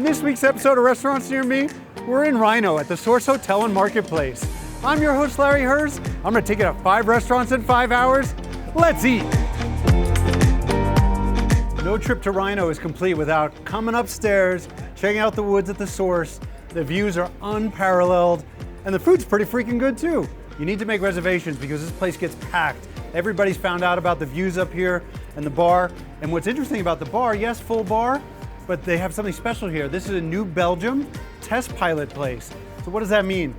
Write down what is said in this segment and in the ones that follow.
this week's episode of Restaurants Near Me, we're in Rino at the Source Hotel and Marketplace. I'm your host, Larry Hers. I'm gonna take you to 5 restaurants in 5 hours. Let's eat. No trip to Rino is complete without coming upstairs, checking out the woods at the Source. The views are unparalleled, and the food's pretty freaking good too. You need to make reservations because this place gets packed. Everybody's found out about the views up here and the bar. And what's interesting about the bar, yes, full bar, but they have something special here. This is a New Belgium test pilot place. So what does that mean?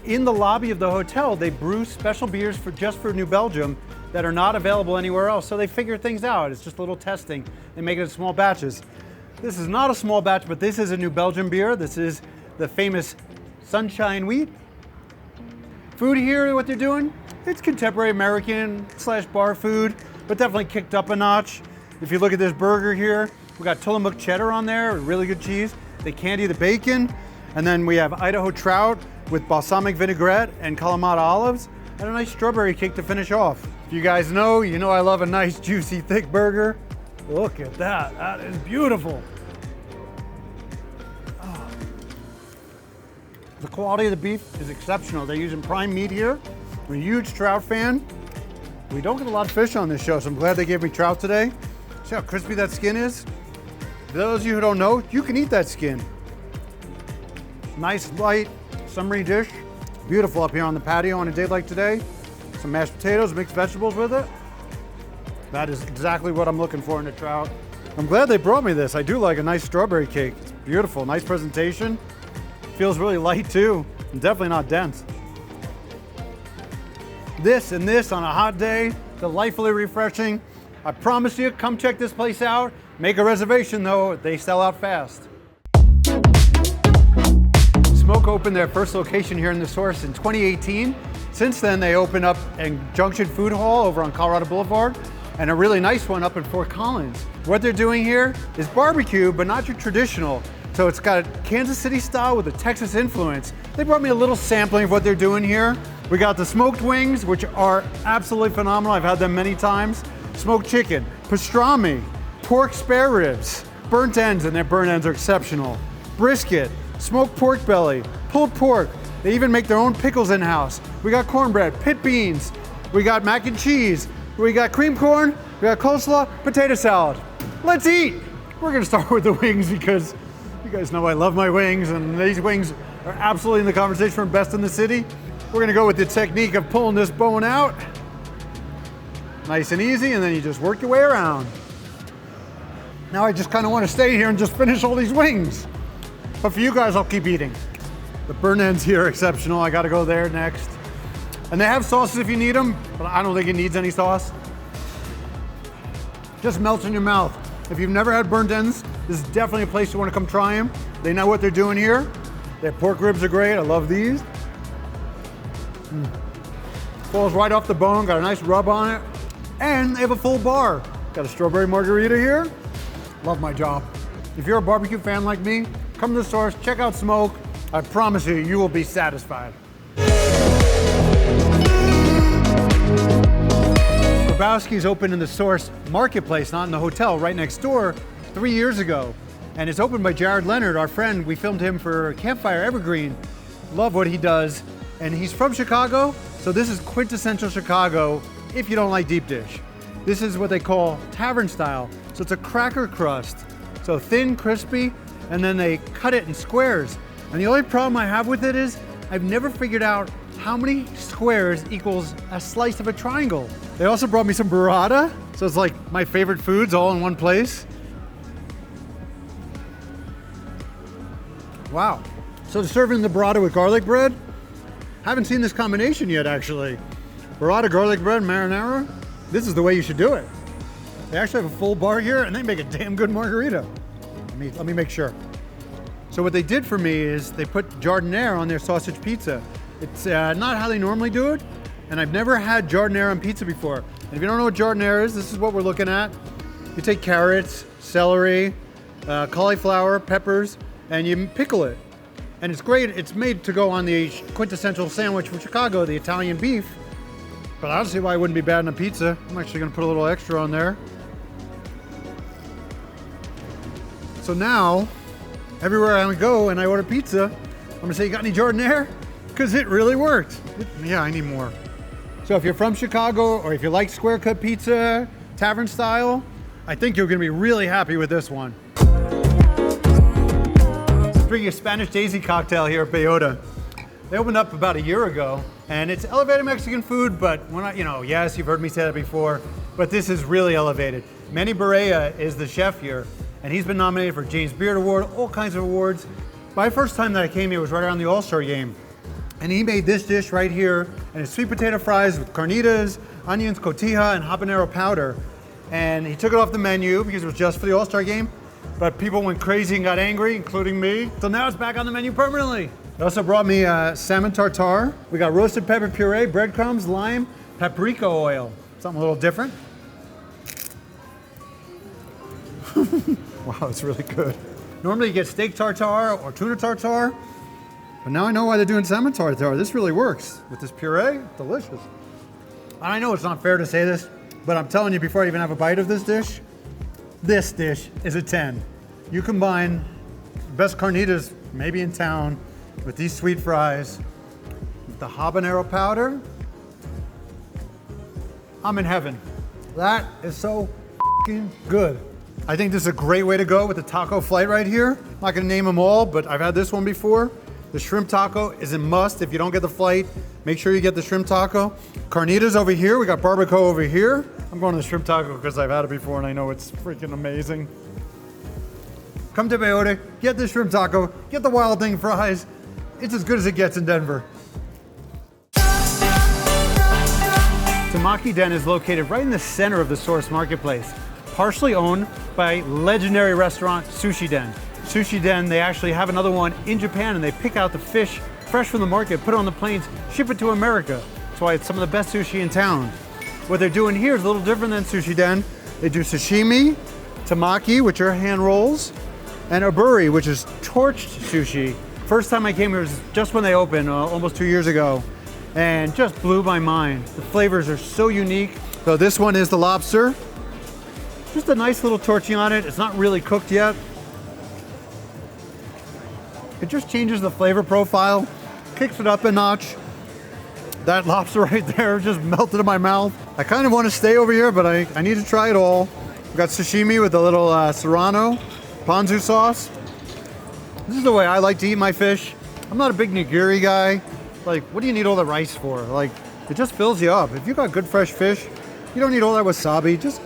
In the lobby of the hotel, they brew special beers just for New Belgium that are not available anywhere else. So they figure things out. It's just a little testing. They make it in small batches. This is not a small batch, but this is a New Belgium beer. This is the famous Sunshine Wheat. Food here, what they're doing, it's contemporary American / bar food, but definitely kicked up a notch. If you look at this burger here, we got Tillamook cheddar on there, really good cheese. They candy the bacon. And then we have Idaho trout with balsamic vinaigrette and Kalamata olives, and a nice strawberry cake to finish off. If you guys know, you know I love a nice, juicy, thick burger. Look at that, that is beautiful. Oh. The quality of the beef is exceptional. They're using prime meat here. I'm a huge trout fan. We don't get a lot of fish on this show, so I'm glad they gave me trout today. See how crispy that skin is? For those of you who don't know, you can eat that skin. Nice, light, summery dish. Beautiful up here on the patio on a day like today. Some mashed potatoes, mixed vegetables with it. That is exactly what I'm looking for in a trout. I'm glad they brought me this. I do like a nice strawberry cake. It's beautiful, nice presentation. Feels really light too, and definitely not dense. This and this on a hot day, delightfully refreshing. I promise you, come check this place out. Make a reservation though, they sell out fast. Smok opened their first location here in the Source in 2018. Since then, they opened up a Junction Food Hall over on Colorado Boulevard and a really nice one up in Fort Collins. What they're doing here is barbecue, but not your traditional. So it's got a Kansas City style with a Texas influence. They brought me a little sampling of what they're doing here. We got the smoked wings, which are absolutely phenomenal. I've had them many times. Smoked chicken, pastrami, pork spare ribs, burnt ends, and their burnt ends are exceptional. Brisket, smoked pork belly, pulled pork. They even make their own pickles in-house. We got cornbread, pit beans. We got mac and cheese. We got cream corn. We got coleslaw, potato salad. Let's eat. We're gonna start with the wings because you guys know I love my wings, and these wings are absolutely in the conversation for best in the city. We're gonna go with the technique of pulling this bone out. Nice and easy, and then you just work your way around. Now I just kind of want to stay here and just finish all these wings. But for you guys, I'll keep eating. The burnt ends here are exceptional. I gotta go there next. And they have sauces if you need them, but I don't think it needs any sauce. Just melts in your mouth. If you've never had burnt ends, this is definitely a place you want to come try them. They know what they're doing here. Their pork ribs are great. I love these. Falls right off the bone, got a nice rub on it. And they have a full bar. Got a strawberry margarita here. Love my job. If you're a barbecue fan like me, come to the Source, check out Smok. I promise you, you will be satisfied. Grabowski's opened in the Source Marketplace, not in the hotel, right next door, 3 years ago. And it's opened by Jared Leonard, our friend. We filmed him for Campfire Evergreen. Love what he does. And he's from Chicago, so this is quintessential Chicago if you don't like deep dish. This is what they call tavern style. So it's a cracker crust. So thin, crispy, and then they cut it in squares. And the only problem I have with it is I've never figured out how many squares equals a slice of a triangle. They also brought me some burrata. So it's like my favorite foods all in one place. Wow. So they're serving the burrata with garlic bread. Haven't seen this combination yet, actually. Burrata, garlic bread, marinara. This is the way you should do it. They actually have a full bar here, and they make a damn good margarita. Let me make sure. So what they did for me is they put giardiniera on their sausage pizza. It's not how they normally do it, and I've never had giardiniera on pizza before. And if you don't know what giardiniera is, this is what we're looking at. You take carrots, celery, cauliflower, peppers, and you pickle it. And it's great. It's made to go on the quintessential sandwich from Chicago, the Italian beef. But I don't see why it wouldn't be bad on a pizza. I'm actually gonna put a little extra on there. So now, everywhere I go and I order pizza, I'm gonna say, you got any jardiniere? Because it really worked. Yeah, I need more. So if you're from Chicago or if you like square cut pizza, tavern style, I think you're gonna be really happy with this one. Let's bring you a Spanish Daisy cocktail here at Burrata. They opened up about a year ago, and it's elevated Mexican food, but we're not, yes, you've heard me say that before, but this is really elevated. Manny Burrata is the chef here, and he's been nominated for James Beard Award, all kinds of awards. My first time that I came here was right around the All-Star game, and he made this dish right here, and it's sweet potato fries with carnitas, onions, cotija, and habanero powder. And he took it off the menu because it was just for the All-Star game, but people went crazy and got angry, including me. So now it's back on the menu permanently. They also brought me salmon tartare. We got roasted pepper puree, breadcrumbs, lime, paprika oil. Something a little different. Wow, it's really good. Normally you get steak tartare or tuna tartare, but now I know why they're doing salmon tartare. This really works with this puree, delicious. And I know it's not fair to say this, but I'm telling you before I even have a bite of this dish is a 10. You combine the best carnitas maybe in town with these sweet fries, with the habanero powder, I'm in heaven. That is so f***ing good. I think this is a great way to go with the taco flight right here. I'm not gonna name them all, but I've had this one before. The shrimp taco is a must. If you don't get the flight, make sure you get the shrimp taco. Carnitas over here, we got barbacoa over here. I'm going to the shrimp taco because I've had it before and I know it's freaking amazing. Come to Burrata, get the shrimp taco, get the wild thing fries. It's as good as it gets in Denver. Tamaki Den is located right in the center of the Source Marketplace, partially owned by legendary restaurant Sushi Den. Sushi Den, they actually have another one in Japan, and they pick out the fish fresh from the market, put it on the planes, ship it to America. That's why it's some of the best sushi in town. What they're doing here is a little different than Sushi Den. They do sashimi, tamaki, which are hand rolls, and aburi, which is torched sushi. First time I came here was just when they opened, almost 2 years ago, and just blew my mind. The flavors are so unique. So this one is the lobster. Just a nice little torchy on it. It's not really cooked yet. It just changes the flavor profile, kicks it up a notch. That lobster right there just melted in my mouth. I kind of want to stay over here, but I need to try it all. We've got sashimi with a little serrano, ponzu sauce. This is the way I like to eat my fish. I'm not a big nigiri guy. Like, what do you need all the rice for? Like, it just fills you up. If you got good fresh fish, you don't need all that wasabi. Just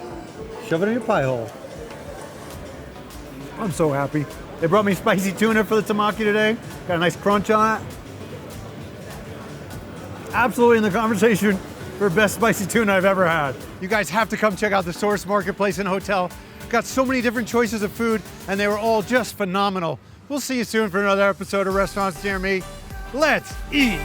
shove it in your pie hole. I'm so happy. They brought me spicy tuna for the tamaki today. Got a nice crunch on it. Absolutely in the conversation for best spicy tuna I've ever had. You guys have to come check out the Source Marketplace and Hotel. Got so many different choices of food, and they were all just phenomenal. We'll see you soon for another episode of Restaurants Near Me. Let's eat.